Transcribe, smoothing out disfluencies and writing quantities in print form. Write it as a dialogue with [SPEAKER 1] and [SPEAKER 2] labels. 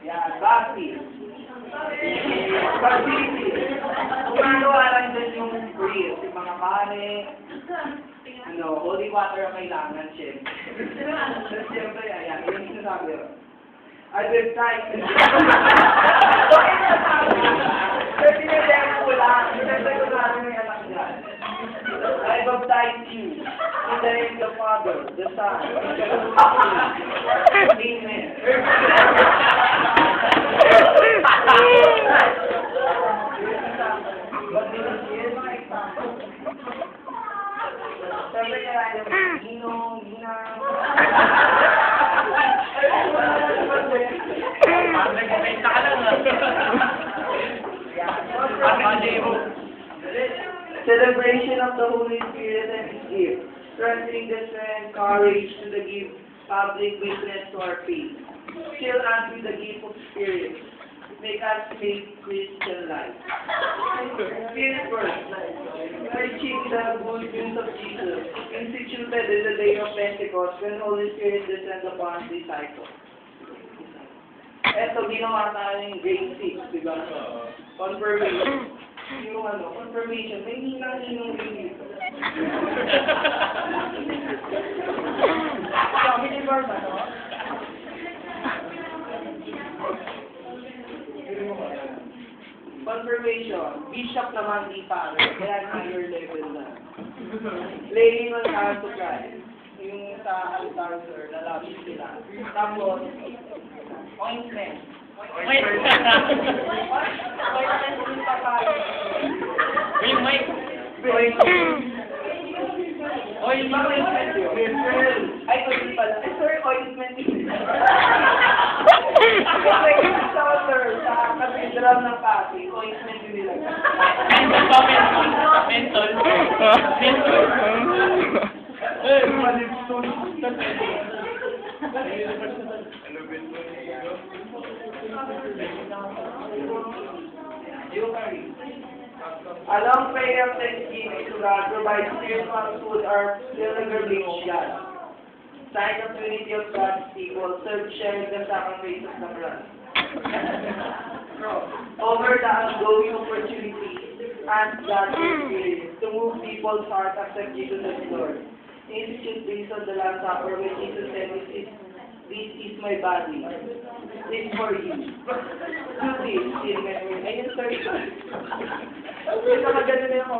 [SPEAKER 1] Yan, basti. Pag-ibig. Gumagawa lang din yung prayer, yung mga pare, holy water ang kailangan, syempre. So, syempre, ayan, yun yung sinasabi ko. I will try. So, sinademo ko lang. Sinademo ko lang may anak dyan. I baptize you in the name of the Father, the Son, and the Holy Spirit. Amen. Sabi niya lang yung ginong, ginang.
[SPEAKER 2] Nagkakita ka lang
[SPEAKER 1] Celebration of the Holy Spirit and His gift, strengthening the strength, courage to the give public witness to our faith. Still unto the gift of Spirit, make us live Christian life. Spirit first, preaching the good news of Jesus, instituted in the day of Pentecost when Holy Spirit descended upon the disciples. Eto, ginawa tayo yung grade 6, di ba? Confirmation. Yung confirmation, may hinang-hinong rin dito. Sabi ni Barba, no? Confirmation, bishop naman di pare, kaya higher level na. Laying on hands to Christ. Yung sa altar, sir, lalapit sila. Tapos, ointment. Ointment yung papaya.
[SPEAKER 2] Yung mic.
[SPEAKER 1] Ointment yun. Ay, hindi pala. Ay, sorry, ointment yun. Kasi sa altar, sa cathedral ng Pasig, ointment yun nila.
[SPEAKER 2] Mentol. Mentol.
[SPEAKER 1] Along prayer of thanksgiving to God provides spiritual food or pilgrimage. Sign of unity of God's people, serve sharing the sacrifice of the blood. Over the ongoing opportunity, ask God's Spirit to move people's hearts accept Jesus as Lord. Institute this on the Last Supper when Jesus said, this is my body. This for you. Do this in memory. Ayun, sorry. Ito maganda na yung